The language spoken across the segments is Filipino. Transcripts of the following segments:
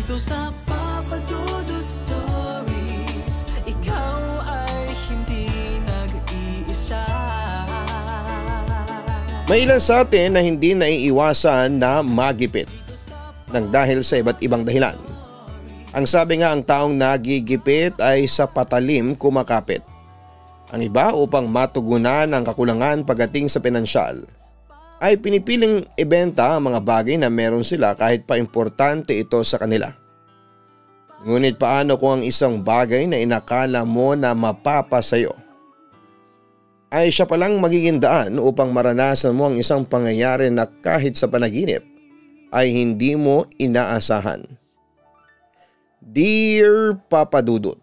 Dito sa Papa Dudut Stories, ikaw ay hindi nag-iisa. May ilan sa atin na hindi naiiwasan na magipit nang dahil sa iba't ibang dahilan. Ang sabi nga, ang taong nagigipit ay sa patalim kumakapit. Ang iba upang matugunan ang kakulangan pagdating sa pinansyal ay pinipiling ibenta ang mga bagay na meron sila kahit pa importante ito sa kanila. Ngunit paano kung ang isang bagay na inakala mo na mapapasayo ay siya palang magiging daan upang maranasan mo ang isang pangyayari na kahit sa panaginip ay hindi mo inaasahan. Dear Papa Dudut,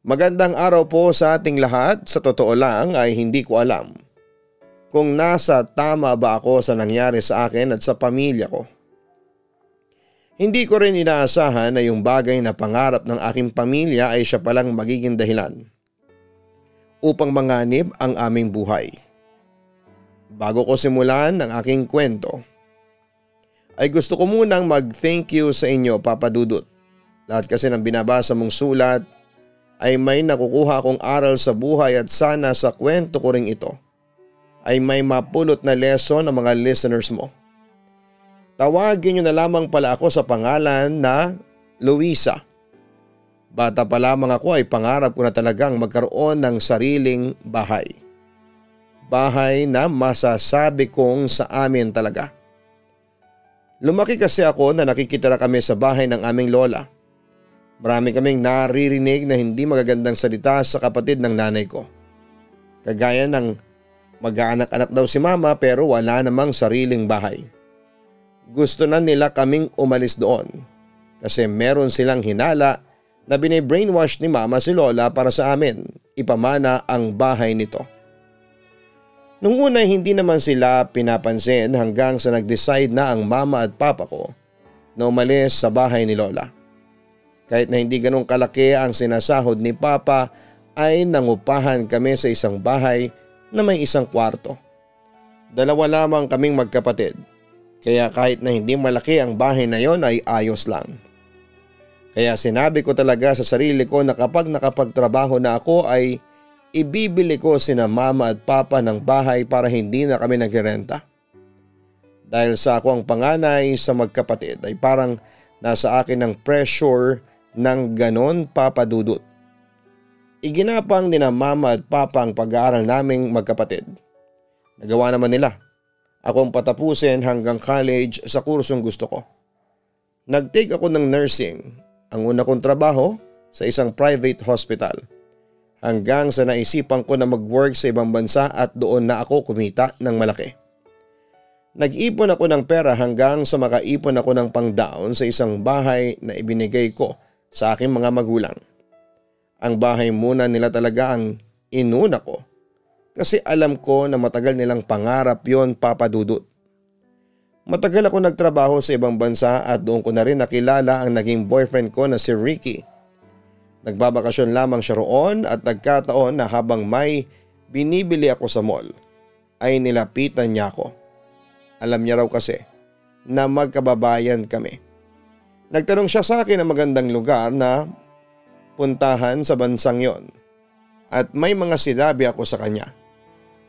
magandang araw po sa ating lahat. Sa totoo lang ay hindi ko alam kung nasa tama ba ako sa nangyari sa akin at sa pamilya ko. Hindi ko rin inaasahan na yung bagay na pangarap ng aking pamilya ay siya palang magiging dahilan upang manganib ang aming buhay. Bago ko simulan ang aking kwento, ay gusto ko munang mag-thank you sa inyo, Papa Dudut. Lahat kasi ng binabasa mong sulat ay may nakukuha akong aral sa buhay at sana sa kwento ko rin ito ay may mapulot na lesson ng mga listeners mo. Tawagin niyo na lamang pala ako sa pangalan na Luisa. Bata pa lamang ako ay pangarap ko na talagang magkaroon ng sariling bahay. Bahay na masasabi kong sa amin talaga. Lumaki kasi ako na nakikitira kami sa bahay ng aming lola. Marami kaming naririnig na hindi magagandang salita sa kapatid ng nanay ko. Kagaya ng mag-aanak-anak daw si mama pero wala namang sariling bahay. Gusto na nila kaming umalis doon kasi meron silang hinala na bine-brainwash ni mama si lola para sa amin ipamana ang bahay nito. Nung una hindi naman sila pinapansin hanggang sa nag-decide na ang mama at papa ko na umalis sa bahay ni lola. Kahit na hindi ganun kalaki ang sinasahod ni papa ay nangupahan kami sa isang bahay na may isang kwarto. Dalawa lamang kaming magkapatid kaya kahit na hindi malaki ang bahay na yon ay ayos lang. Kaya sinabi ko talaga sa sarili ko na kapag nakapagtrabaho na ako ay ibibili ko sina mama at papa ng bahay para hindi na kami nagrerenta. Dahil sa ako ang panganay sa magkapatid ay parang nasa akin ang pressure ng ganon, Papa Dudut. Iginapang ni na mama at papa ang pag-aaral naming magkapatid. Nagawa naman nila akong patapusin hanggang college sa kursong gusto ko. Nag-take ako ng nursing. Ang una kong trabaho sa isang private hospital hanggang sa naisipan ko na mag-work sa ibang bansa at doon na ako kumita ng malaki. Nag-ipon ako ng pera hanggang sa makaipon ako ng pang-down sa isang bahay na ibinigay ko sa aking mga magulang. Ang bahay muna nila talaga ang inuna ko kasi alam ko na matagal nilang pangarap yon, Papa Dudut. Matagal ako nagtrabaho sa ibang bansa at doon ko na rin nakilala ang naging boyfriend ko na si Ricky. Nagbabakasyon lamang siya roon at nagkataon na habang may binibili ako sa mall ay nilapitan niya ako. Alam niya raw kasi na magkababayan kami. Nagtanong siya sa akin ng magandang lugar na puntahan sa bansang yon at may mga sinabi ako sa kanya.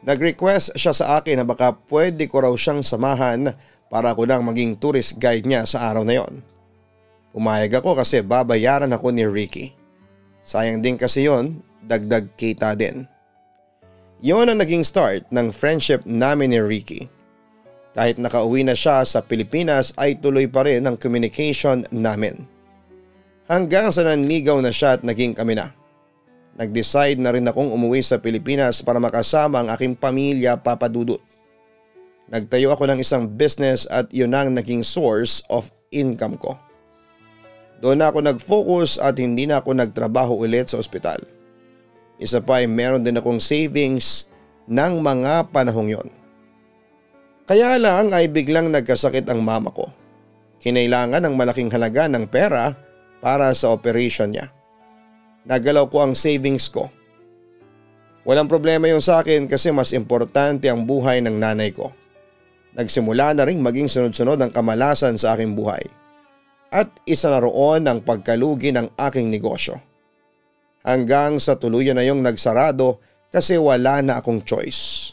Nag-request siya sa akin na baka pwede ko raw siyang samahan para ako lang maging tourist guide niya sa araw na yon. Pumayag ako kasi babayaran ako ni Ricky. Sayang din kasi yon, dagdag kita din. Yon ang naging start ng friendship namin ni Ricky. Kahit nakauwi na siya sa Pilipinas ay tuloy pa rin ang communication namin. Hanggang sa nanligaw na siya at naging kami na. Nag-decide na rin akong umuwi sa Pilipinas para makasama ang aking pamilya, Papa Dudut. Nagtayo ako ng isang business at yun ang naging source of income ko. Doon na ako nag-focus at hindi na ako nagtrabaho ulit sa ospital. Isa pa ay meron din akong savings ng mga panahong yon. Kaya lang ay biglang nagkasakit ang mama ko. Kinailangan ng malaking halaga ng pera para sa operation niya. Nagalaw ko ang savings ko. Walang problema yun sa akin kasi mas importante ang buhay ng nanay ko. Nagsimula na rin maging sunod-sunod ang kamalasan sa aking buhay. at isa na roon ang pagkalugi ng aking negosyo. Hanggang sa tuluyan na yung nagsarado kasi wala na akong choice.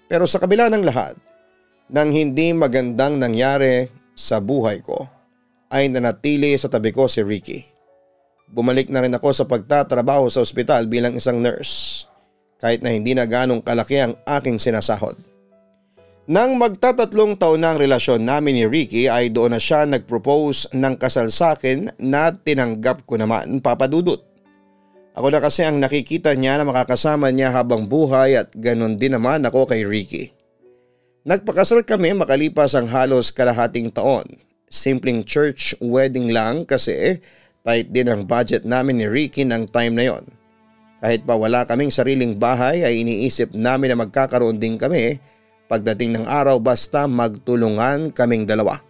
Pero sa kabila ng lahat, nang hindi magandang nangyari sa buhay ko, ay nanatili sa tabi ko si Ricky. Bumalik na rin ako sa pagtatrabaho sa ospital bilang isang nurse, kahit na hindi na ganong kalaki ang aking sinasahod. Nang magtatatlong taon na ang relasyon namin ni Ricky ay doon na siya nag-propose ng kasal sa akin na tinanggap ko naman, Papa Dudut. Ako na kasi ang nakikita niya na makakasama niya habang buhay at ganon din naman ako kay Ricky. Nagpakasal kami makalipas ang halos kalahating taon. Simpleng church wedding lang kasi tight din ang budget namin ni Ricky ng time na yon. Kahit pa wala kaming sariling bahay ay iniisip namin na magkakaroon din kami pagdating ng araw basta magtulungan kaming dalawa.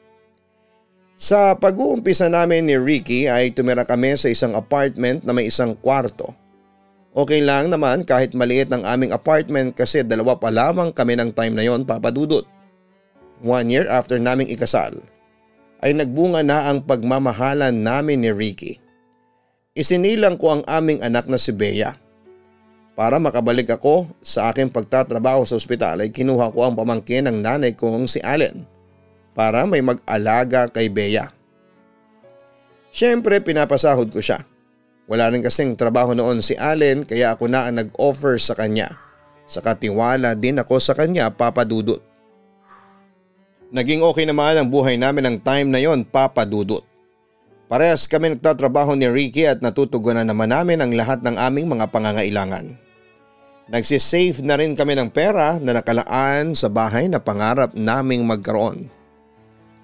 Sa pag-uumpisa namin ni Ricky ay tumira kami sa isang apartment na may isang kwarto. Okay lang naman kahit maliit ang aming apartment kasi dalawa pa lamang kami ng time na yon, Papa Dudut. 1 year after naming ikasal ay nagbunga na ang pagmamahalan namin ni Ricky. Isinilang ko ang aming anak na si Bea. Para makabalik ako sa aking pagtatrabaho sa ospital ay kinuha ko ang pamangkin ng nanay kong si Allen para may mag-alaga kay Bea. Siyempre pinapasahod ko siya. Wala rin kasing trabaho noon si Allen kaya ako na ang nag-offer sa kanya. Sa katiwala din ako sa kanya, Papa Dudut. Naging okay naman ang buhay namin ng time na yon, Papa Dudut. Parehas kami nagtatrabaho ni Ricky at natutugunan naman namin ang lahat ng aming mga pangangailangan. Nagsisave na rin kami ng pera na nakalaan sa bahay na pangarap naming magkaroon.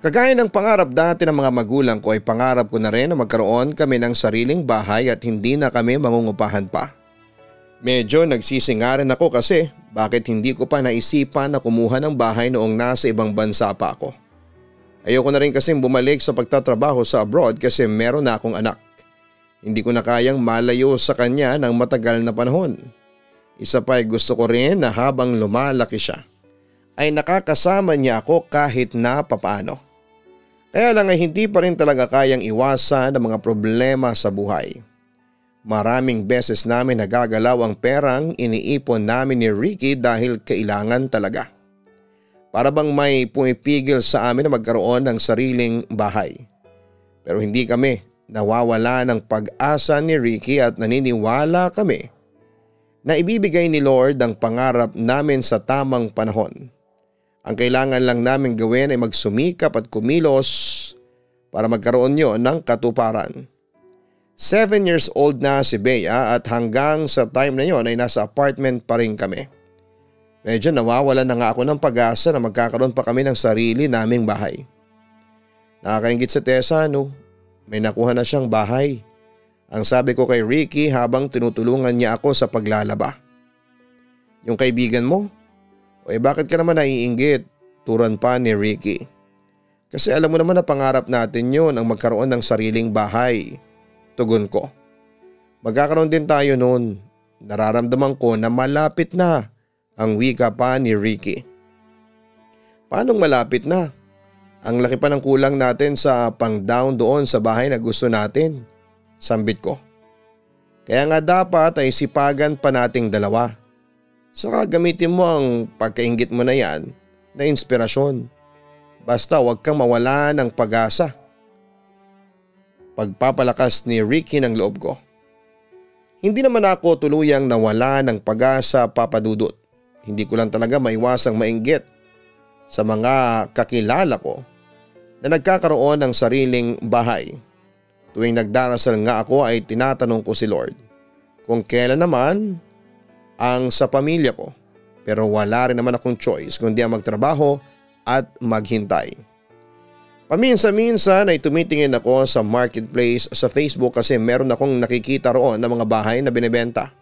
Kagaya ng pangarap dati ng mga magulang ko ay pangarap ko na rin na magkaroon kami ng sariling bahay at hindi na kami mangungupahan pa. Medyo nagsisingaran ako kasi bakit hindi ko pa naisipan na kumuha ng bahay noong nasa ibang bansa pa ako. Ayoko na rin kasing bumalik sa pagtatrabaho sa abroad kasi meron na akong anak. Hindi ko na kayang malayo sa kanya ng matagal na panahon. Isa pa ay gusto ko rin na habang lumalaki siya ay nakakasama niya ako kahit na papaano. Kaya lang ay hindi pa rin talaga kayang iwasan ang mga problema sa buhay. Maraming beses namin nagagalaw ang perang iniipon namin ni Ricky dahil kailangan talaga. Para bang may pumipigil sa amin na magkaroon ng sariling bahay. Pero hindi kami nawawala ng pag-asa ni Ricky at naniniwala kami na ibibigay ni Lord ang pangarap namin sa tamang panahon. Ang kailangan lang namin gawin ay magsumikap at kumilos para magkaroon nyo ng katuparan. 7 years old na si Bea at hanggang sa time na yon ay nasa apartment pa rin kami. Medyo nawawalan na nga ako ng pag-asa na magkakaroon pa kami ng sarili naming bahay. Nakakaingit sa Tessa, no? May nakuha na siyang bahay. Ang sabi ko kay Ricky habang tinutulungan niya ako sa paglalaba. Yung kaibigan mo? O bakit ka naman naiinggit? Turan pa ni Ricky. Kasi alam mo naman na pangarap natin yun ang magkaroon ng sariling bahay. Tugon ko. Magkakaroon din tayo noon. Nararamdaman ko na malapit na ang wika pa ni Ricky. Paanong malapit na? Ang laki pa ng kulang natin sa pang-down doon sa bahay na gusto natin. Sambit ko. Kaya nga dapat ay sipagan pa nating dalawa. Saka gamitin mo ang pagkainggit mo na yan na inspirasyon. Basta huwag kang mawala ng pag-asa. Pagpapalakas ni Ricky ng loob ko. Hindi naman ako tuluyang nawala ng pag-asa, Papa Dudut. Hindi ko lang talaga maiwasang mainggit sa mga kakilala ko na nagkakaroon ng sariling bahay. Tuwing nagdarasal nga ako ay tinatanong ko si Lord kung kailan naman ang sa pamilya ko, pero wala rin naman akong choice kundi ang magtrabaho at maghintay. Paminsan-minsan ay tumitingin ako sa marketplace sa Facebook kasi meron akong nakikita roon ng mga bahay na binibenta.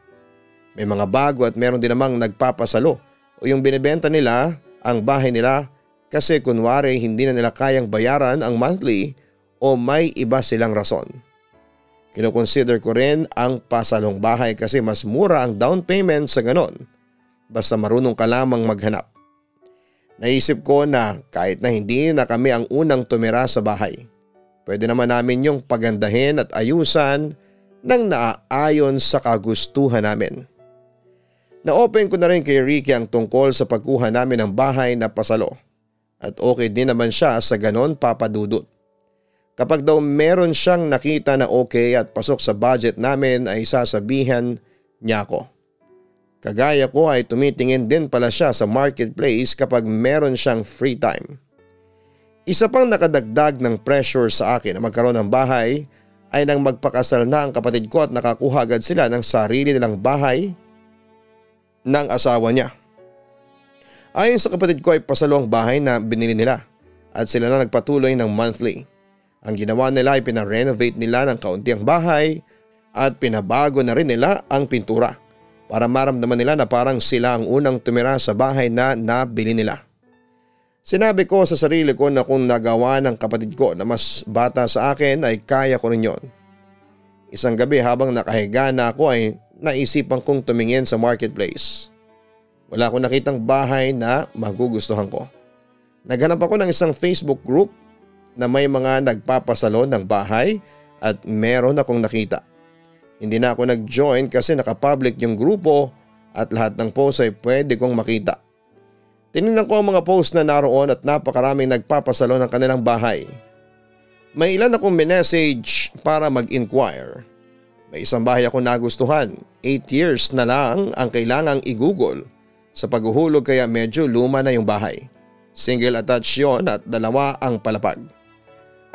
May mga bago at meron din namang nagpapasalo o yung binibenta nila ang bahay nila kasi kunwari hindi na nila kayang bayaran ang monthly o may iba silang rason. Kinoconsider ko rin ang pasalong bahay kasi mas mura ang down payment sa ganon basta marunong ka lamang maghanap. Naisip ko na kahit na hindi na kami ang unang tumira sa bahay, pwede naman namin yung pagandahin at ayusan ng naaayon sa kagustuhan namin. Na-open ko na rin kay Ricky ang tungkol sa pagkuha namin ng bahay na pasalo at okay din naman siya sa ganon papadudot. Kapag daw meron siyang nakita na okay at pasok sa budget namin ay sasabihan niya ako. Kagaya ko ay tumitingin din pala siya sa marketplace kapag meron siyang free time. Isa pang nakadagdag ng pressure sa akin na magkaroon ng bahay ay nang magpakasal na ang kapatid ko at nakakuha agad sila ng sarili nilang bahay ng asawa niya. Ayon sa kapatid ko ay pasalo ang bahay na binili nila at sila na nagpatuloy ng monthly. Ang ginawa nila ay pinarenovate nila ng kaunti ang bahay at pinabago na rin nila ang pintura para maramdaman nila na parang sila ang unang tumira sa bahay na nabili nila. Sinabi ko sa sarili ko na kung nagawa ng kapatid ko na mas bata sa akin ay kaya ko rin yon. Isang gabi habang nakahiga na ako ay naisipan kong tumingin sa marketplace. Wala akong nakitang bahay na magugustuhan ko. Naghanap ako ng isang Facebook group na may mga nagpapasalo ng bahay at meron akong nakita. Hindi na ako nag-join kasi nakapublic yung grupo at lahat ng post ay pwede kong makita. Tinignan ko ang mga post na naroon at napakaraming nagpapasalo ng kanilang bahay. May ilan akong minessage para mag-inquire. May isang bahay ako nagustuhan, 8 years na lang ang kailangang i-google sa paghuhulog kaya medyo luma na yung bahay. Single attached yun at 2 ang palapag.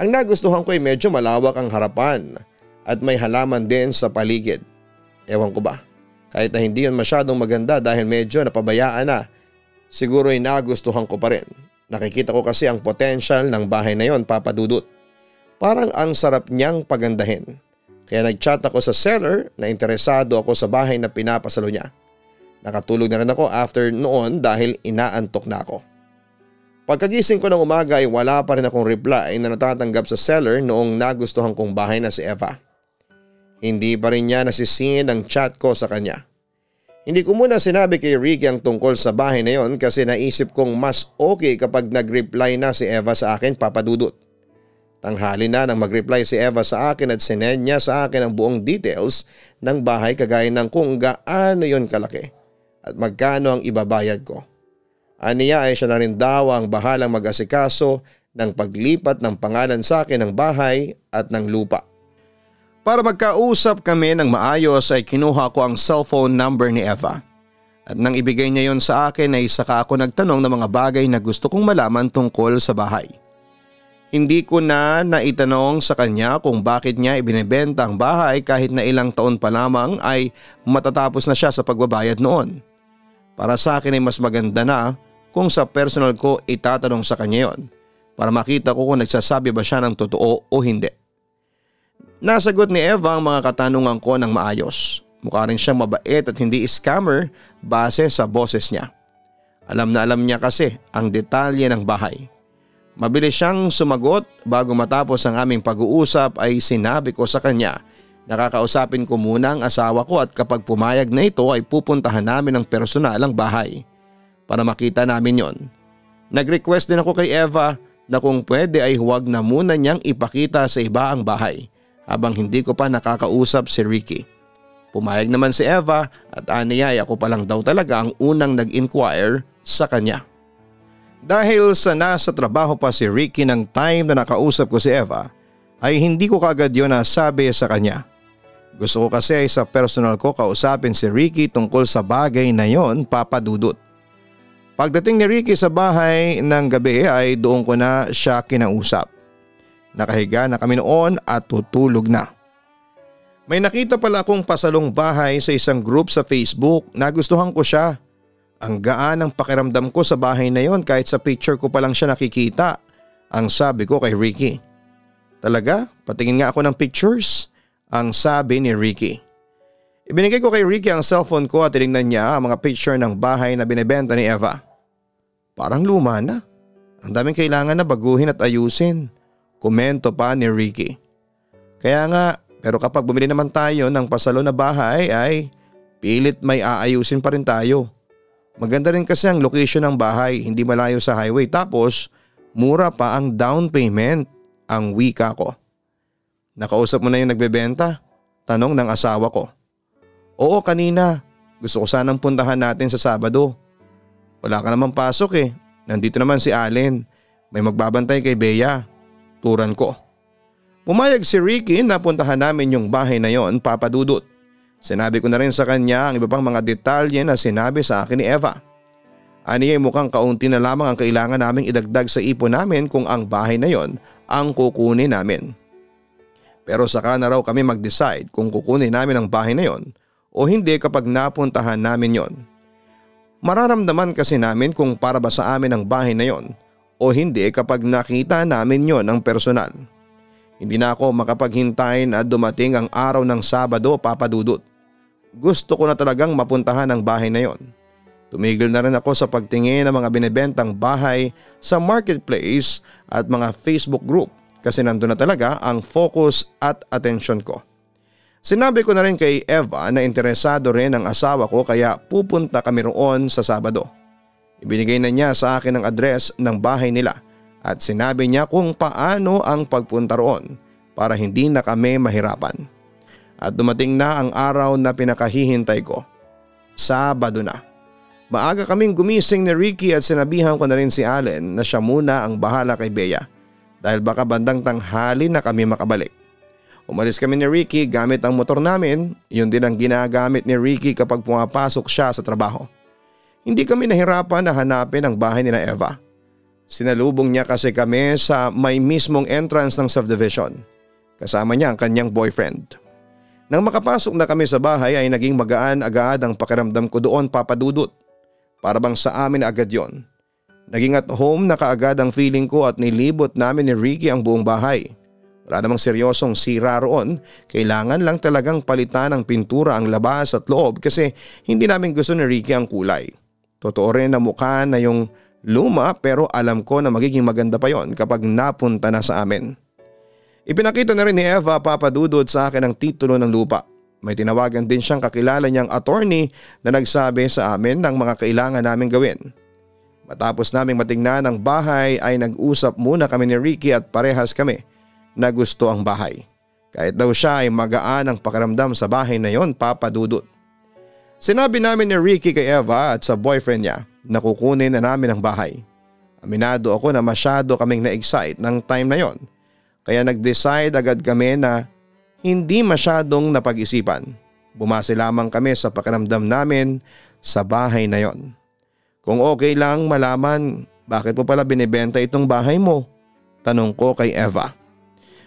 Ang nagustuhan ko ay medyo malawak ang harapan at may halaman din sa paligid. Ewan ko ba, kahit na hindi yun masyadong maganda dahil medyo napabayaan na, siguro ay nagustuhan ko pa rin. Nakikita ko kasi ang potential ng bahay na yon, papadudot. Parang ang sarap niyang pagandahin. Kaya nag-chat ako sa seller na interesado ako sa bahay na pinapasalo niya. Nakatulog na rin ako after noon dahil inaantok na ako. Pagkagising ko ng umaga ay wala pa rin akong reply na natatanggap sa seller noong nagustuhan kong bahay na si Eva. Hindi pa rin niya nasisin ang chat ko sa kanya. Hindi ko muna sinabi kay Ricky ang tungkol sa bahay na yon kasi naisip kong mas okay kapag nag-reply na si Eva sa akin, papadudot. Tanghali na nang mag-reply si Eva sa akin at sinend niya sa akin ang buong details ng bahay kagaya ng kung gaano yon kalaki at magkano ang ibabayad ko. Aniya ay siya na rin daw ang bahalang mag-asikaso ng paglipat ng pangalan sa akin ng bahay at ng lupa. Para magkausap kami ng maayos ay kinuha ko ang cellphone number ni Eva. At nang ibigay niya yon sa akin ay saka ako nagtanong ng mga bagay na gusto kong malaman tungkol sa bahay. Hindi ko na naitanong sa kanya kung bakit niya ibinebenta ang bahay kahit na ilang taon pa lamang ay matatapos na siya sa pagbabayad noon. Para sa akin ay mas maganda na kung sa personal ko itatanong sa kanya yon para makita ko kung nagsasabi ba siya ng totoo o hindi. Nasagot ni Eva ang mga katanungan ko ng maayos. Mukha rin siyang mabait at hindi scammer base sa boses niya. Alam na alam niya kasi ang detalye ng bahay. Mabilis siyang sumagot. Bago matapos ang aming pag-uusap ay sinabi ko sa kanya na kakausapin ko muna ang asawa ko at kapag pumayag na ito ay pupuntahan namin ng personal ang bahay para makita namin yon. Nag-request din ako kay Eva na kung pwede ay huwag na muna niyang ipakita sa iba ang bahay habang hindi ko pa nakakausap si Ricky. Pumayag naman si Eva at aniya ay ako pa lang daw talaga ang unang nag-inquire sa kanya. Dahil sa nasa trabaho pa si Ricky ng time na nakausap ko si Eva ay hindi ko kagad yun nasabi sa kanya. Gusto ko kasi sa personal ko kausapin si Ricky tungkol sa bagay na yon, papadudot. Pagdating ni Ricky sa bahay ng gabi ay doon ko na siya kinausap. Nakahiga na kami noon at tutulog na. May nakita pala akong pasalong bahay sa isang group sa Facebook. Nagustuhan ko siya. Ang gaan ang pakiramdam ko sa bahay na yon kahit sa picture ko pa lang siya nakikita. Ang sabi ko kay Ricky. Talaga? Patingin nga ako ng pictures? Ang sabi ni Ricky. Ibinigay ko kay Ricky ang cellphone ko at tinignan niya ang mga picture ng bahay na binebenta ni Eva. Parang luma na. Ang daming kailangan na baguhin at ayusin. Komento pa ni Ricky. Kaya nga, pero kapag bumili naman tayo ng pasalo na bahay ay pilit may aayusin pa rin tayo. Maganda rin kasi ang location ng bahay, hindi malayo sa highway tapos mura pa ang down payment, ang wika ko. Nakausap mo na yung nagbebenta? Tanong ng asawa ko. Oo, kanina. Gusto ko sanang puntahan natin sa Sabado. Wala ka namang pasok eh. Nandito naman si Allen. May magbabantay kay Bea. Turan ko. Pumayag si Ricky na puntahan namin yung bahay na yon, Papa Dudut. Sinabi ko na rin sa kanya ang iba pang mga detalye na sinabi sa akin ni Eva. Aniya'y mukhang kaunti na lamang ang kailangan naming idagdag sa ipon namin kung ang bahay na yon ang kukunin namin. Pero saka na raw kami mag-decide kung kukunin namin ang bahay na yon o hindi kapag napuntahan namin yon. Mararamdaman kasi namin kung para ba sa amin ang bahay na yon o hindi kapag nakita namin yon ang personal. Hindi na ako makapaghintay na dumating ang araw ng Sabado, Papa Dudut. Gusto ko na talagang mapuntahan ang bahay na yon. Tumigil na rin ako sa pagtingin ng mga binibentang bahay sa marketplace at mga Facebook group kasi nandun na talaga ang focus at atensyon ko. Sinabi ko na rin kay Eva na interesado rin ang asawa ko kaya pupunta kami roon sa Sabado. Ibinigay na niya sa akin ang address ng bahay nila at sinabi niya kung paano ang pagpunta roon para hindi na kami mahirapan. At dumating na ang araw na pinakahihintay ko. Sabado na. Maaga kaming gumising ni Ricky at sinabihan ko na rin si Allen na siya muna ang bahala kay Bea dahil baka bandang tanghali na kami makabalik. Umalis kami ni Ricky gamit ang motor namin, yun din ang ginagamit ni Ricky kapag pumapasok siya sa trabaho. Hindi kami nahirapan na hanapin ang bahay nila Eva. Sinalubong niya kasi kami sa may mismong entrance ng subdivision. Kasama niya ang kanyang boyfriend. Nang makapasok na kami sa bahay ay naging magaan-agad ang pakiramdam ko doon, Papa Dudut. Para bang sa amin agad yon. Naging at home na kaagad ang feeling ko at nilibot namin ni Ricky ang buong bahay. Wala namang seryosong sira roon, kailangan lang talagang palitan ng pintura ang labas at loob kasi hindi namin gusto ni Ricky ang kulay. Totoo rin na mukha na yung luma pero alam ko na magiging maganda pa yon kapag napunta na sa amin. Ipinakita na rin ni Eva, Papa Dudut, sa akin ang titulo ng lupa. May tinawagan din siyang kakilala niyang attorney na nagsabi sa amin ng mga kailangan naming gawin. Matapos naming matingnan ang bahay ay nag-usap muna kami ni Ricky at parehas kami na gusto ang bahay. Kahit daw siya ay magaan ang pakiramdam sa bahay na yon, Papa Dudut. Sinabi namin ni Ricky kay Eva at sa boyfriend niya na kukunin na namin ang bahay. Aminado ako na masyado kaming na-excite ng time na yon. Kaya nag-decide agad kami na hindi masyadong napag-isipan. Bumase lamang kami sa pakiramdam namin sa bahay na yon. Kung okay lang malaman, bakit po pala binibenta itong bahay mo? Tanong ko kay Eva.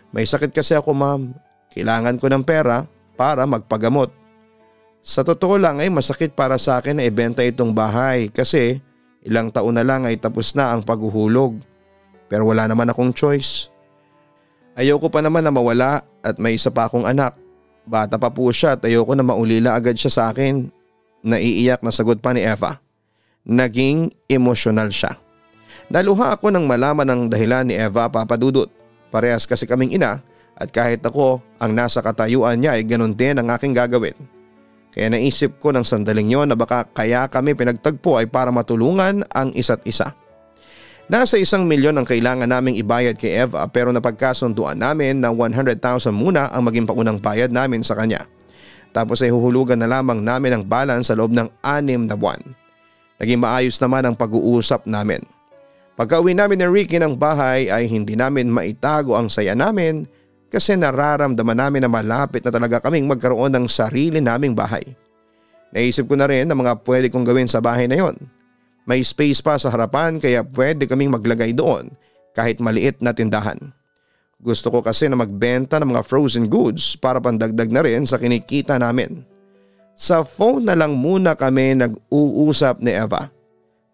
May sakit kasi ako, ma'am. Kailangan ko ng pera para magpagamot. Sa totoo lang ay masakit para sa akin na ibenta itong bahay kasi ilang taon na lang ay tapos na ang paghuhulog. Pero wala naman akong choice. Ayoko pa naman na mawala at may isa pa akong anak. Bata pa po siya at ayoko na maulila agad siya sa akin. Naiiyak na sagot pa ni Eva. Naging emosyonal siya. Naluha ako nang malaman ang dahilan ni Eva, Papa Dudut. Parehas kasi kaming ina at kahit ako ang nasa katayuan niya ay ganun din ang aking gagawin. Kaya naisip ko ng sandaling yon na baka kaya kami pinagtagpo ay para matulungan ang isa't isa. Nasa 1 milyon ang kailangan naming ibayad kay Eva pero napagkasunduan namin na 100,000 muna ang maging paunang bayad namin sa kanya. Tapos ay huhulugan na lamang namin ang balance sa loob ng 6 na buwan. Naging maayos naman ang pag-uusap namin. Pagka-uwi namin ni Ricky ng bahay ay hindi namin maitago ang saya namin kasi nararamdaman namin na malapit na talaga kaming magkaroon ng sarili naming bahay. Naisip ko na rin ang mga pwede kong gawin sa bahay na yon. May space pa sa harapan kaya pwede kaming maglagay doon kahit maliit na tindahan. Gusto ko kasi na magbenta ng mga frozen goods para pandagdag na rin sa kinikita namin. Sa phone na lang muna kami nag-uusap ni Eva.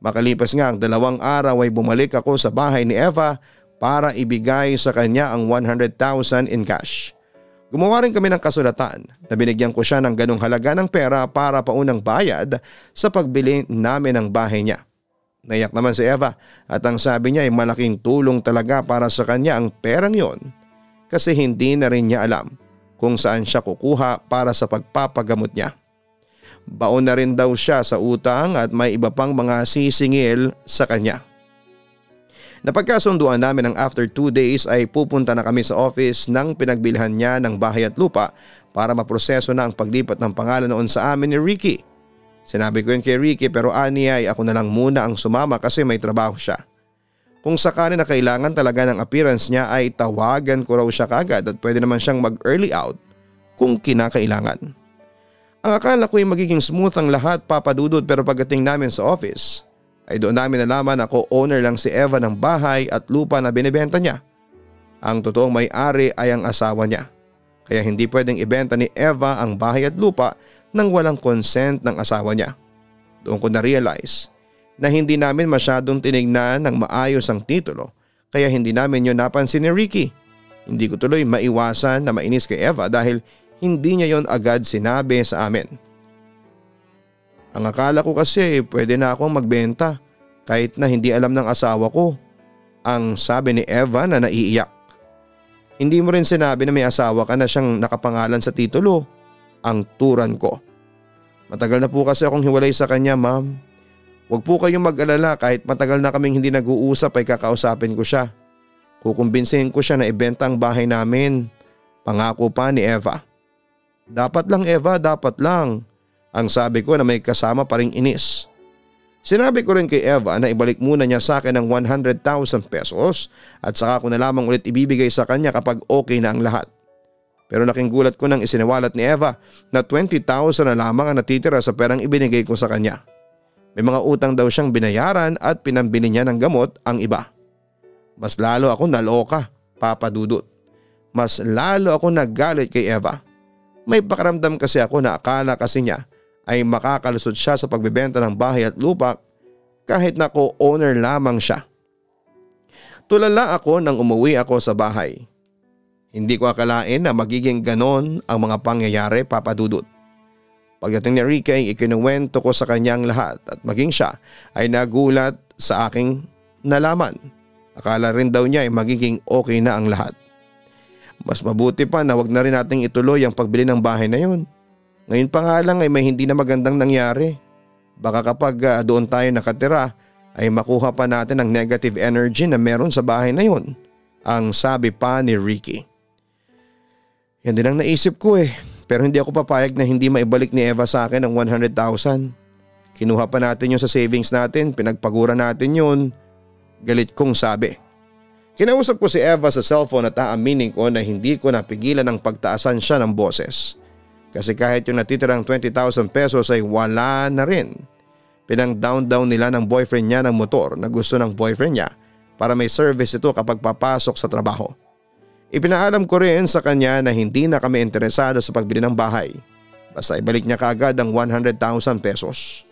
Makalipas nga ang 2 araw ay bumalik ako sa bahay ni Eva para ibigay sa kanya ang 100,000 in cash. Gumawa rin kami ng kasulatan na binigyan ko siya ng ganong halaga ng pera para paunang bayad sa pagbili namin ng bahay niya. Naiyak naman si Eva at ang sabi niya ay malaking tulong talaga para sa kanya ang perang yon kasi hindi na rin niya alam kung saan siya kukuha para sa pagpapagamot niya. Baon na rin daw siya sa utang at may iba pang mga sisingil sa kanya. Napagkasunduan namin ng after 2 days ay pupunta na kami sa office ng pinagbilhan niya ng bahay at lupa para maproseso na ang paglipat ng pangalan noon sa amin ni Ricky. Sinabi ko yun kay Ricky pero ani ay ako na lang muna ang sumama kasi may trabaho siya. Kung sakali na kailangan talaga ng appearance niya ay tawagan ko raw siya kagad at pwede naman siyang mag-early out kung kinakailangan. Ang akala ko ay magiging smooth ang lahat, Papa Dudut, pero pagdating namin sa office ay doon namin nalaman na co-owner lang si Eva ng bahay at lupa na binibenta niya. Ang totoong may-ari ay ang asawa niya. Kaya hindi pwedeng ibenta ni Eva ang bahay at lupa nang walang consent ng asawa niya. Doon ko na-realize na hindi namin masyadong tinignan ng maayos ang titulo kaya hindi namin yun napansin ni Ricky. Hindi ko tuloy maiwasan na mainis kay Eva dahil hindi niya yon agad sinabi sa amin. Ang akala ko kasi pwede na akong magbenta kahit na hindi alam ng asawa ko, ang sabi ni Eva na naiiyak. Hindi mo rin sinabi na may asawa ka na siyang nakapangalan sa titulo, ang turan ko. Matagal na po kasi akong hiwalay sa kanya, ma'am. Huwag po kayong mag-alala, kahit matagal na kaming hindi nag-uusap ay kakausapin ko siya. Kukumbinsihin ko siya na ibenta ang bahay namin. Pangako pa ni Eva. Dapat lang Eva, dapat lang. Ang sabi ko na may kasama pa ring inis. Sinabi ko rin kay Eva na ibalik muna niya sa akin ang 100,000 pesos at saka ko na lamang ulit ibibigay sa kanya kapag okay na ang lahat. Pero laking gulat ko nang isiniwalat ni Eva na 20,000 na lamang ang natitira sa perang ibinigay ko sa kanya. May mga utang daw siyang binayaran at pinambili niya ng gamot ang iba. Mas lalo ako naloka, Papa Dudut. Mas lalo ako naggalit kay Eva. May pakaramdam kasi ako na akala kasi niya ay makakalusot siya sa pagbebenta ng bahay at lupa kahit na co-owner lamang siya. Tulala ako nang umuwi ako sa bahay. Hindi ko akalain na magiging ganon ang mga pangyayari, Papa Dudut. Pagdating ni Ricky ay ikinuwento ko sa kanyang lahat at maging siya ay nagulat sa aking nalaman. Akala rin daw niya ay magiging okay na ang lahat. Mas mabuti pa na wag na rin nating ituloy ang pagbili ng bahay na yun. Ngayon pa nga lang ay may hindi na magandang nangyari. Baka kapag doon tayo nakatira ay makuha pa natin ang negative energy na meron sa bahay na yun, ang sabi pa ni Ricky. Yan din ang naisip ko pero hindi ako papayag na hindi maibalik ni Eva sa akin ang 100,000. Kinuha pa natin yun sa savings natin, pinagpagura natin yun. Galit kong sabi. Kinausap ko si Eva sa cellphone at aaminin ko na hindi ko napigilan ang pagtaasan siya ng boses. Kasi kahit yung natitirang 20,000 pesos ay wala na rin. Pinang-down nila ng boyfriend niya ng motor na gusto ng boyfriend niya para may service ito kapag papasok sa trabaho. Ipinaalam ko rin sa kanya na hindi na kami interesado sa pagbili ng bahay. Basta ibalik niya kaagad ang 100,000 pesos.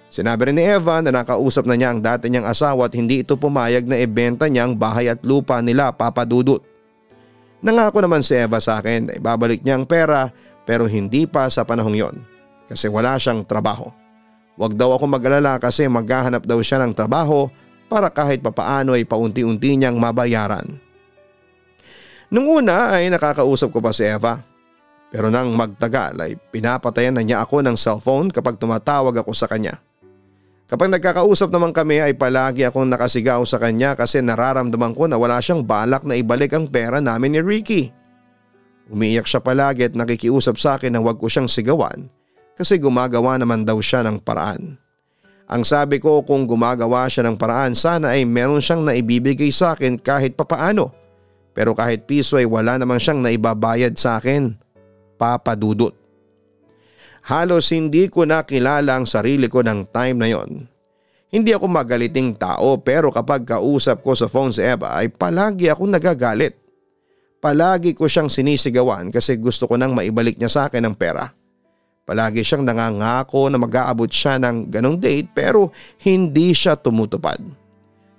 Sinabi rin ni Eva na nakausap na niya ang dati niyang asawa at hindi ito pumayag na ibenta niya ang bahay at lupa nila, Papa Dudut. Nangako naman si Eva sa akin na ibabalik niya ang pera pero hindi pa sa panahong yon kasi wala siyang trabaho. Huwag daw ako mag-alala kasi maghahanap daw siya ng trabaho para kahit papaano ay paunti-unti niyang mabayaran. Nung una ay nakakausap ko pa si Eva. Pero nang magtagal ay pinapatayan na niya ako ng cellphone kapag tumatawag ako sa kanya. Kapag nagkakausap naman kami ay palagi akong nakasigaw sa kanya kasi nararamdaman ko na wala siyang balak na ibalik ang pera namin ni Ricky. Umiiyak siya palagi at nakikiusap sa akin na huwag ko siyang sigawan kasi gumagawa naman daw siya ng paraan. Ang sabi ko kung gumagawa siya ng paraan sana ay meron siyang naibibigay sa akin kahit papaano. Pero kahit piso ay wala namang siyang naibabayad sa akin, Papa Dudut. Halos hindi ko nakilala ang sarili ko ng time na yon. Hindi ako magaliting tao pero kapag kausap ko sa phone si Eva ay palagi akong nagagalit. Palagi ko siyang sinisigawan kasi gusto ko nang maibalik niya sa akin ang pera. Palagi siyang nangangako na mag-aabot siya ng ganong date pero hindi siya tumutupad.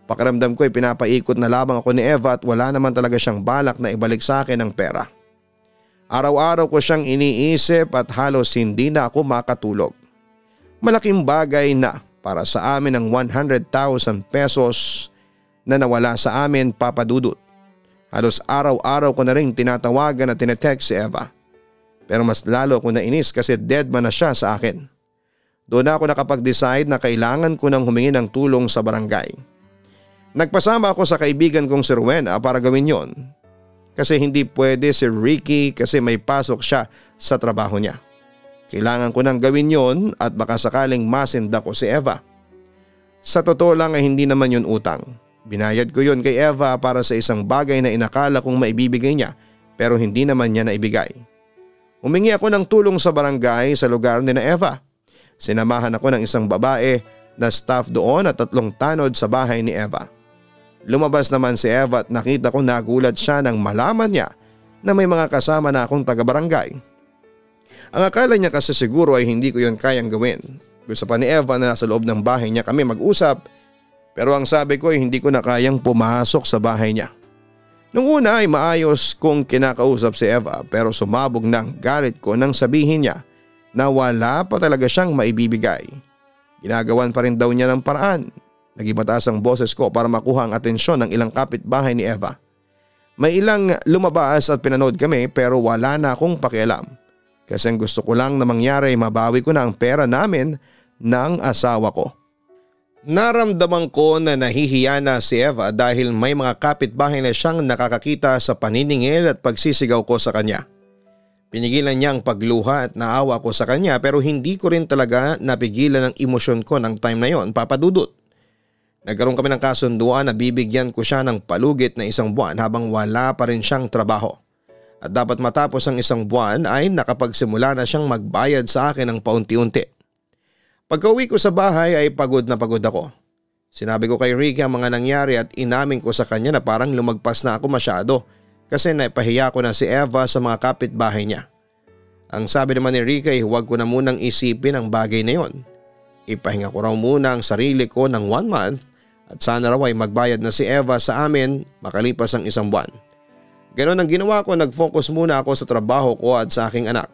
Pakiramdam ko ay pinapaikot na lamang ako ni Eva at wala naman talaga siyang balak na ibalik sa akin ang pera. Araw-araw ko siyang iniisip at halos hindi na ako makatulog. Malaking bagay na para sa amin ang 100,000 pesos na nawala sa amin, Papa Dudut. Halos araw-araw ko na rin tinatawagan at tinetext si Eva. Pero mas lalo ako nainis kasi dead man na siya sa akin. Doon ako nakapag-decide na kailangan ko nang humingi ng tulong sa barangay. Nagpasama ako sa kaibigan kong si Rowena para gawin yon. Kasi hindi pwede si Ricky kasi may pasok siya sa trabaho niya. Kailangan ko nang gawin yon at baka sakaling masinda ko si Eva. Sa totoo lang ay hindi naman yun utang. Binayad ko yon kay Eva para sa isang bagay na inakala kong maibibigay niya pero hindi naman niya naibigay. Humingi ako ng tulong sa barangay sa lugar ni na Eva. Sinamahan ako ng isang babae na staff doon at 3 tanod sa bahay ni Eva. Lumabas naman si Eva at nakita ko nagulat siya nang malaman niya na may mga kasama na akong taga-barangay. Ang akala niya kasi siguro ay hindi ko yon kayang gawin. Gusto pa ni Eva na nasa loob ng bahay niya kami mag-usap pero ang sabi ko ay hindi ko na kayang pumasok sa bahay niya. Nung una ay maayos kong kinakausap si Eva pero sumabog ng galit ko nang sabihin niya na wala pa talaga siyang maibibigay. Ginagawan pa rin daw niya ng paraan. Naging mataas ang boses ko para makuha ang atensyon ng ilang kapitbahay ni Eva. May ilang lumabas at pinanood kami pero wala na akong pakialam. Kasi ang gusto ko lang na mangyari ay mabawi ko na ang pera namin ng asawa ko. Naramdaman ko na nahihiya na si Eva dahil may mga kapitbahay na siyang nakakakita sa paniningil at pagsisigaw ko sa kanya. Pinigilan niya ang pagluha at naawa ko sa kanya pero hindi ko rin talaga napigilan ang emosyon ko ng time na yon, Papa Dudut. Nagkaroon kami ng kasunduan na bibigyan ko siya ng palugit na 1 buwan habang wala pa rin siyang trabaho. At dapat matapos ang 1 buwan ay nakapagsimula na siyang magbayad sa akin ng paunti-unti. Pagka-uwi ko sa bahay ay pagod na pagod ako. Sinabi ko kay Ricky ang mga nangyari at inamin ko sa kanya na parang lumagpas na ako masyado kasi naipahiya ko na si Eva sa mga kapitbahay niya. Ang sabi naman ni Ricky ay huwag ko na munang isipin ang bagay na yon. Ipahinga ko raw muna ang sarili ko ng 1 month at sana raw ay magbayad na si Eva sa amin makalipas ang 1 buwan. Ganon ang ginawa ko, nag-focus muna ako sa trabaho ko at sa aking anak.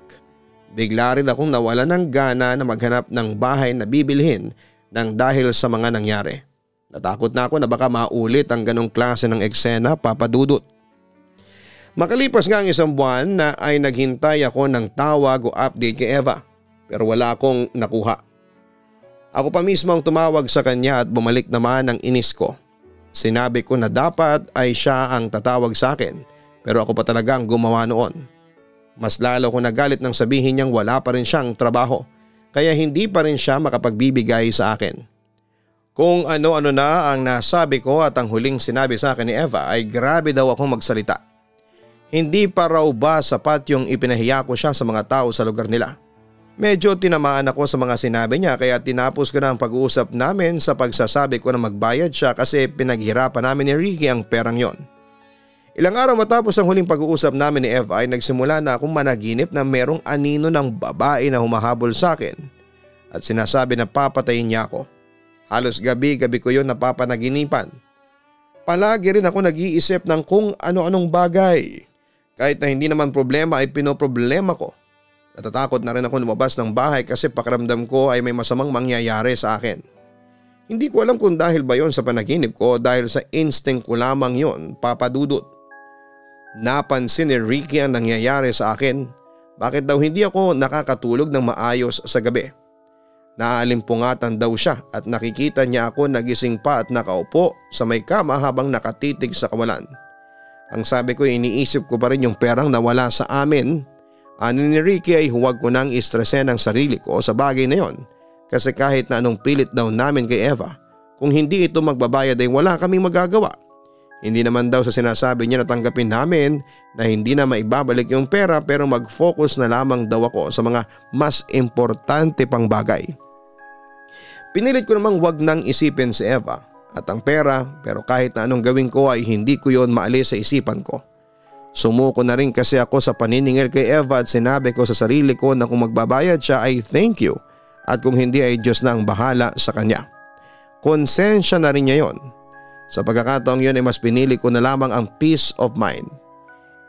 Bigla rin akong nawala ng gana na maghanap ng bahay na bibilhin nang dahil sa mga nangyari. Natakot na ako na baka maulit ang ganong klase ng eksena, Papa Dudut. Makalipas nga ang 1 buwan na ay naghintay ako ng tawag o update kay Eva pero wala akong nakuha. Ako pa mismo ang tumawag sa kanya at bumalik naman ang inis ko. Sinabi ko na dapat ay siya ang tatawag sa akin pero ako pa talaga ang gumawa noon. Mas lalo ko nagalit nang sabihin niyang wala pa rin siyang trabaho kaya hindi pa rin siya makapagbibigay sa akin. Kung ano-ano na ang nasabi ko at ang huling sinabi sa akin ni Eva ay grabe daw akong magsalita. Hindi pa raw ba sapat yung ipinahiya ko siya sa mga tao sa lugar nila? Medyo tinamaan ako sa mga sinabi niya kaya tinapos ko na ang pag-uusap namin sa pagsasabi ko na magbayad siya kasi pinaghirapan namin ni Ricky ang perang yon. Ilang araw matapos ang huling pag-uusap namin ni Eva ay nagsimula na akong managinip na merong anino ng babae na humahabol sa akin at sinasabi na papatayin niya ako. Halos gabi-gabi ko yon napapanaginipan. Palagi rin ako nag-iisip ng kung ano-anong bagay. Kahit na hindi naman problema ay pinoproblema ko. Natatakot na rin ako lumabas ng bahay kasi pakiramdam ko ay may masamang mangyayari sa akin. Hindi ko alam kung dahil ba yon sa panaginip ko o dahil sa instinct ko lamang yon, Papa Dudut. Napansin ni Ricky ang nangyayari sa akin. Bakit daw hindi ako nakakatulog ng maayos sa gabi? Naalimpungatan daw siya at nakikita niya ako nagising pa at nakaupo sa may kama habang nakatitig sa kawalan. Ang sabi ko iniisip ko pa rin yung perang nawala sa amin. Ano ni Ricky ay huwag ko nang istresin ang sarili ko sa bagay na yon kasi kahit na anong pilit daw namin kay Eva, kung hindi ito magbabayad ay wala kaming magagawa. Hindi naman daw sa sinasabi niya na tanggapin namin na hindi na maibabalik yung pera pero mag-focus na lamang daw ako sa mga mas importante pang bagay. Pinilit ko namang wag nang isipin si Eva at ang pera pero kahit na anong gawin ko ay hindi ko yon maalis sa isipan ko. Sumuko na rin kasi ako sa paniningil kay Eva at sinabi ko sa sarili ko na kung magbabayad siya ay thank you at kung hindi ay Diyos na ang bahala sa kanya. Konsensya na rin niya yon. Sa pagkakataong yun ay mas pinili ko na lamang ang peace of mind.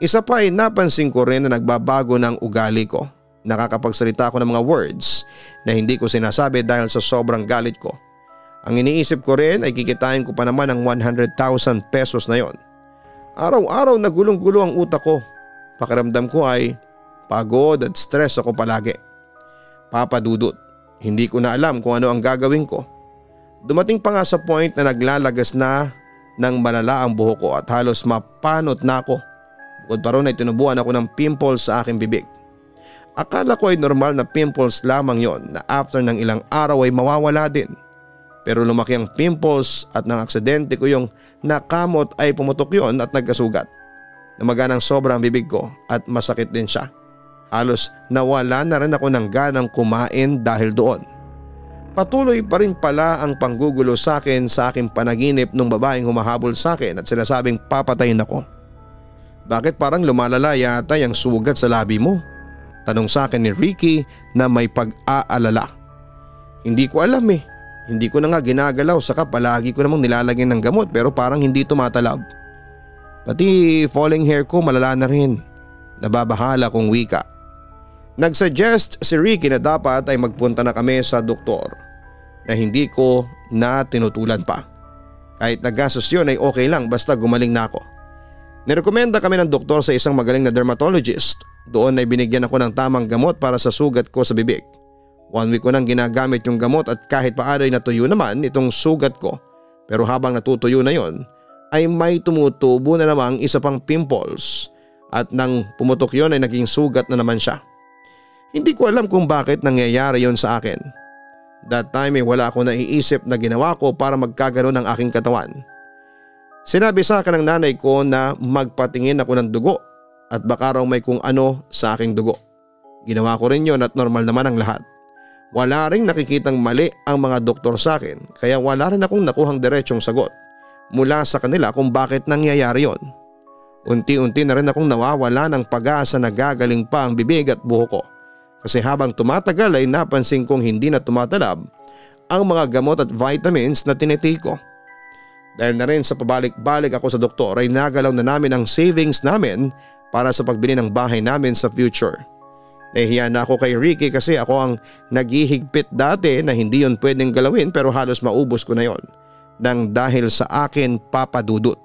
Isa pa ay napansin ko rin na nagbabago ng ugali ko. Nakakapagsalita ako ng mga words na hindi ko sinasabi dahil sa sobrang galit ko. Ang iniisip ko rin ay kikitain ko pa naman ang 100,000 pesos na yon. Araw-araw na gulong-gulo ang utak ko. Pakiramdam ko ay pagod at stress ako palagi. Papa Dudut, hindi ko na alam kung ano ang gagawin ko. Dumating pa nga sa point na naglalagas na ng malala ang buhok ko at halos mapanot na ako. Bukod pa ron ay tinubuan ako ng pimples sa aking bibig. Akala ko ay normal na pimples lamang yon na after ng ilang araw ay mawawala din. Pero lumaki ang pimples at nang aksidente ko yung nakamot ay pumutok yon at nagkasugat. Namaga ng sobra ang bibig ko at masakit din siya. Halos nawala na rin ako ng ganang kumain dahil doon. Patuloy pa rin pala ang panggugulo sa akin sa aking panaginip ng babaeng humahabol sa akin at sinasabing papatayin ako. Bakit parang lumalala yata yung sugat sa labi mo? Tanong sa akin ni Ricky na may pag-aalala. Hindi ko alam eh. Hindi ko na nga ginagalaw saka palagi ko namang nilalagyan ng gamot pero parang hindi tumatalab. Pati falling hair ko malala na rin. Nababahala kong wika. Nagsuggest si Ricky na dapat ay magpunta na kami sa doktor na hindi ko na tinutulan pa. Kahit nagastos yun ay okay lang basta gumaling na ako. Nirekomenda kami ng doktor sa isang magaling na dermatologist. Doon ay binigyan ako ng tamang gamot para sa sugat ko sa bibig. 1 week ko nang ginagamit yung gamot at kahit paano ay natuyo naman itong sugat ko. Pero habang natutuyo na yon ay may tumutubo na namang isa pang pimples at nang pumutok yon ay naging sugat na naman siya. Hindi ko alam kung bakit nangyayari yon sa akin. That time ay wala akong naiisip na ginawa ko para magkaganon ang aking katawan. Sinabi sa akin ng nanay ko na magpatingin ako ng dugo at baka raw may kung ano sa aking dugo. Ginawa ko rin yon at normal naman ang lahat. Wala ring nakikitang mali ang mga doktor sa akin kaya wala rin akong nakuhang diretsong sagot mula sa kanila kung bakit nangyayari yon. Unti-unti na rin akong nawawala ng pag-asa na gagaling pa ang bibig at buhok ko. Kasi habang tumatagal ay napansin kong hindi na tumatalab ang mga gamot at vitamins na tinitake ko. Dahil na rin sa pabalik-balik ako sa doktor ay nagalaw na namin ang savings namin para sa pagbili ng bahay namin sa future. Nahihiya na ako kay Ricky kasi ako ang naghihigpit dati na hindi yon pwedeng galawin pero halos maubos ko na yon nang dahil sa akin papadudot.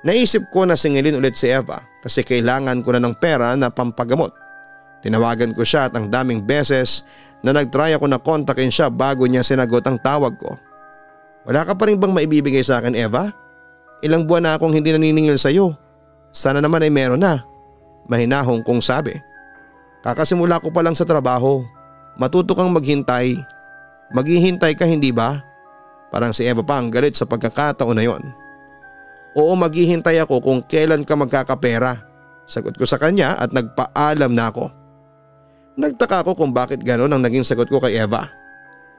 Naisip ko na singilin ulit si Eva kasi kailangan ko na ng pera na pampagamot. Tinawagan ko siya at ang daming beses na nagtry ako na kontakin siya bago niya sinagot ang tawag ko. Wala ka pa rin bang maibibigay sa akin, Eva? Ilang buwan na akong hindi naniningil sa iyo. Sana naman ay meron na. Mahinahong kong sabi. Kakasimula ko pa lang sa trabaho. Matuto kang maghintay. Maghihintay ka hindi ba? Parang si Eva pa ang galit sa pagkakataon na yon. Oo, maghihintay ako kung kailan ka magkakapera. Sagot ko sa kanya at nagpaalam na ako. Nagtaka ko kung bakit gano'n ang naging sagot ko kay Eva.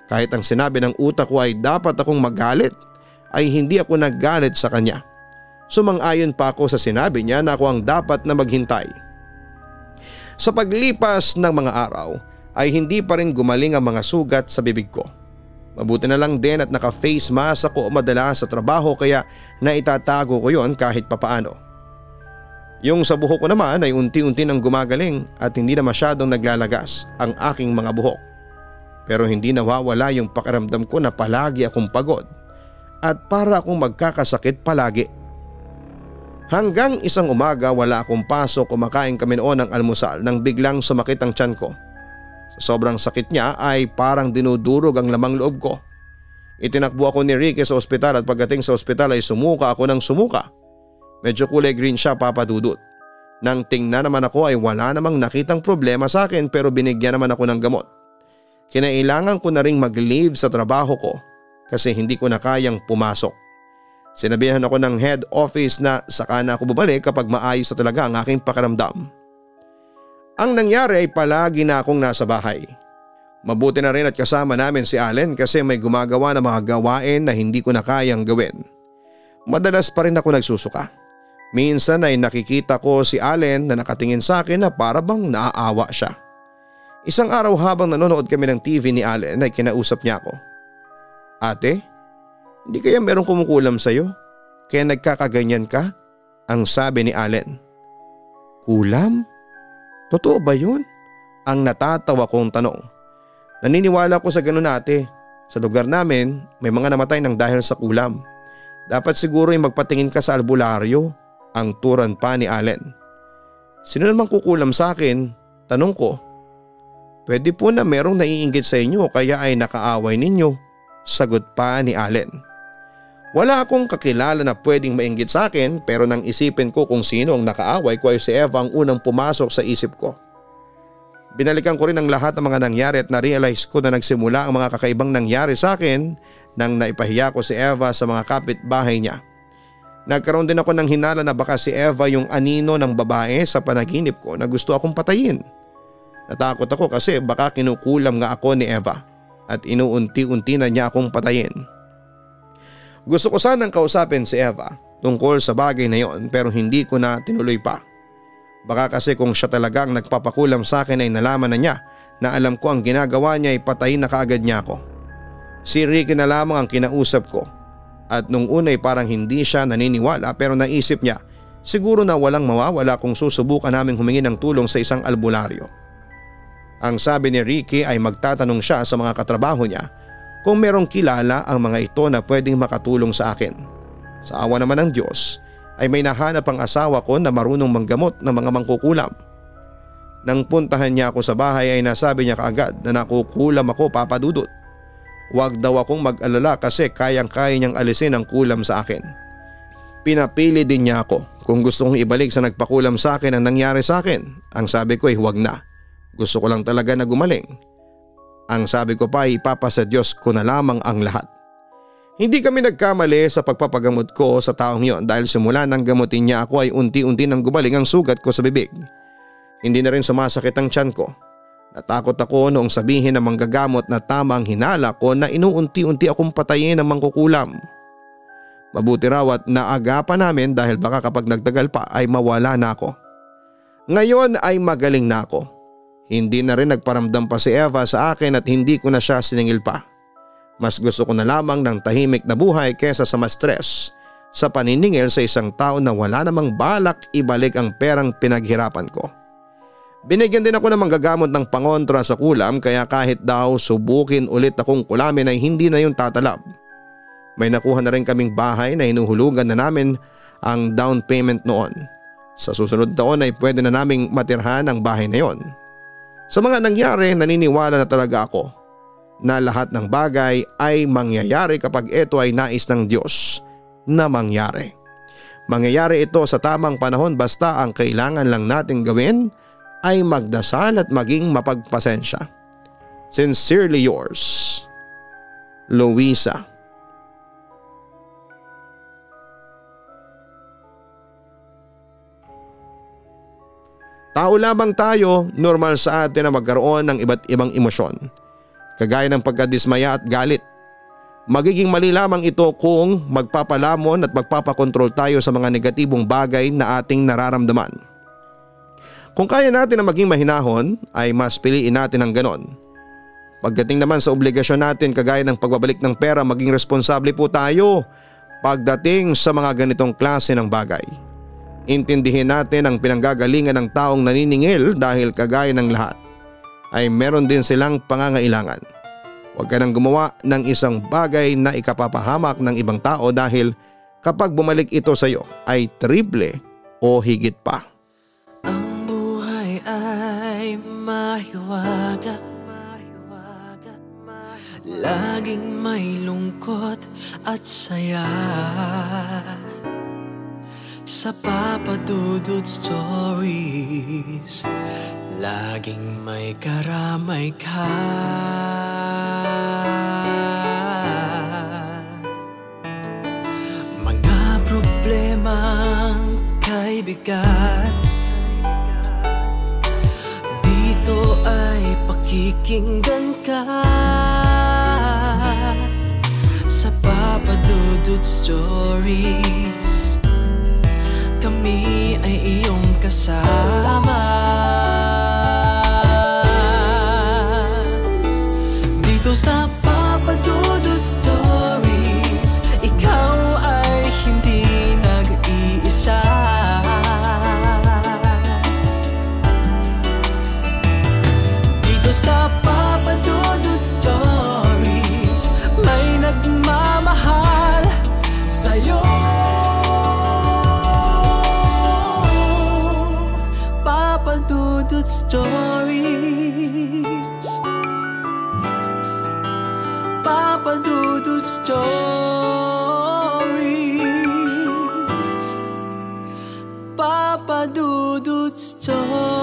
Kahit ang sinabi ng utak ko ay dapat akong magalit, ay hindi ako naggalit sa kanya. Sumang-ayon pa ako sa sinabi niya na ako ang dapat na maghintay. Sa paglipas ng mga araw ay hindi pa rin gumaling ang mga sugat sa bibig ko. Mabuti na lang din at naka-face mask ako madalas sa trabaho kaya naitatago ko yon kahit papaano. Yung sa buhok ko naman ay unti-unti nang gumagaling at hindi na masyadong naglalagas ang aking mga buhok. Pero hindi nawawala yung pakiramdam ko na palagi akong pagod at para akong magkakasakit palagi. Hanggang isang umaga wala akong pasok, kumakain kami noon ng almusal nang biglang sumakit ang tiyan ko. Sa sobrang sakit niya ay parang dinudurog ang lamang loob ko. Itinakbo ako ni Ricky sa ospital at pagdating sa ospital ay sumuka ako ng sumuka. Medyo kulay green siya, Papa Dudut. Nang tingnan naman ako ay wala namang nakitang problema sa akin pero binigyan naman ako ng gamot. Kinailangan ko na ring mag-leave sa trabaho ko kasi hindi ko na kayang pumasok. Sinabihan ako ng head office na saka na ako bumalik kapag maayos na talaga ang aking pakiramdam. Ang nangyari ay palagi na akong nasa bahay. Mabuti na rin at kasama namin si Allen kasi may gumagawa ng mga gawain na hindi ko na kayang gawin. Madalas pa rin ako nagsusuka. Minsan ay nakikita ko si Allen na nakatingin sa akin na para bang naaawa siya. Isang araw habang nanonood kami ng TV ni Allen ay kinausap niya ako. Ate, hindi kaya merong kumukulam sa'yo? Kaya nagkakaganyan ka? Ang sabi ni Allen. Kulam? Totoo ba yun? Ang natatawa kong tanong. Naniniwala ko sa ganun ate. Sa lugar namin may mga namatay ng dahil sa kulam. Dapat siguro ay magpatingin ka sa albularyo. Ang turan pa ni Allen. Sino naman kukulam sa akin? Tanong ko. Pwede po na merong naiinggit sa inyo kaya ay nakaaway ninyo. Sagot pa ni Allen. Wala akong kakilala na pwedeng mainggit sa akin, pero nang isipin ko kung sino ang nakaaway ko ay si Eva ang unang pumasok sa isip ko. Binalikan ko rin ang lahat ng mga nangyari at na-realize ko na nagsimula ang mga kakaibang nangyari sa akin nang naipahiya ko si Eva sa mga kapitbahay niya. Nagkaroon din ako ng hinala na baka si Eva yung anino ng babae sa panaginip ko na gusto akong patayin. Natakot ako kasi baka kinukulam nga ako ni Eva at inuunti-unti na niya akong patayin. Gusto ko sanang kausapin si Eva tungkol sa bagay na yon pero hindi ko na tinuloy pa. Baka kasi kung siya talagang nagpapakulam sa akin ay nalaman na niya na alam ko ang ginagawa niya ay patayin na kaagad niya ako. Si Ricky na lamang ang kinausap ko at nung una ay parang hindi siya naniniwala pero naisip niya siguro na walang mawawala kung susubukan naming humingi ng tulong sa isang albularyo. Ang sabi ni Ricky ay magtatanong siya sa mga katrabaho niya kung merong kilala ang mga ito na pwedeng makatulong sa akin. Sa awa naman ng Diyos ay may nahanap ang asawa ko na marunong manggamot ng mga mangkukulam. Nang puntahan niya ako sa bahay ay nasabi niya kaagad na nakukulam ako, Papa Dudut. Huwag daw akong mag-alala kasi kayang-kaya niyang alisin ang kulam sa akin. Pinapili din niya ako kung gusto kong ibalik sa nagpakulam sa akin ang nangyari sa akin. Ang sabi ko ay huwag na. Gusto ko lang talaga na gumaling. Ang sabi ko pa ay ipapasa Diyos ko na lamang ang lahat. Hindi kami nagkamali sa pagpapagamot ko sa taong yon dahil simula nang gamutin niya ako ay unti-unti nang gumaling ang sugat ko sa bibig. Hindi na rin sumasakit ang tiyan ko. Natakot ako noong sabihin ng manggagamot na tama ang hinala ko na inuunti-unti akong patayin ng mangkukulam. Mabuti raw at naagapan namin dahil baka kapag nagtagal pa ay mawala na ako. Ngayon ay magaling na ako. Hindi na rin nagparamdam pa si Eva sa akin at hindi ko na siya siningil pa. Mas gusto ko na lamang ng tahimik na buhay kesa sa mas stress sa paniningil sa isang tao na wala namang balak ibalik ang perang pinaghirapan ko. Binigyan din ako ng manggagamot ng pangontra sa kulam kaya kahit daw subukin ulit akong kulamin ay hindi na yung tatalab. May nakuha na rin kaming bahay na hinuhulugan na namin ang down payment noon. Sa susunod taon ay pwede na naming matirhan ang bahay na yon. Sa mga nangyari naniniwala na talaga ako na lahat ng bagay ay mangyayari kapag ito ay nais ng Diyos na mangyari. Mangyayari ito sa tamang panahon basta ang kailangan lang natin gawin ay magdasal at maging mapagpasensya. Sincerely yours, Luisa. Tao lamang tayo, normal sa atin na magkaroon ng iba't ibang emosyon. Kagaya ng pagkadismaya at galit. Magiging mali lamang ito kung magpapalamon at magpapakontrol tayo sa mga negatibong bagay na ating nararamdaman. Kung kaya natin na maging mahinahon ay mas piliin natin ang ganon. Pagdating naman sa obligasyon natin kagaya ng pagbabalik ng pera, maging responsable po tayo pagdating sa mga ganitong klase ng bagay. Intindihin natin ang pinanggagalingan ng taong naniningil dahil kagaya ng lahat ay meron din silang pangangailangan. Huwag ka nang gumawa ng isang bagay na ikapapahamak ng ibang tao dahil kapag bumalik ito sa iyo ay triple o higit pa. Ang buhay ay mahiwaga, laging may lungkot at saya. Sa Papa Dudut Stories, laging may karamay ka. Mga problemang kay bigat, dito ay pakikinggan ka. Sa Papa Dudut Stories, kami ay iyong kasama. Dito sa Papa Dudut Stories, ikaw ay hindi nag-iisa. Dito sa Papa Dudut Stories, may nagmamahal sa'yo. Papa Dudut Stories, Papa Dudut Stories. Stories.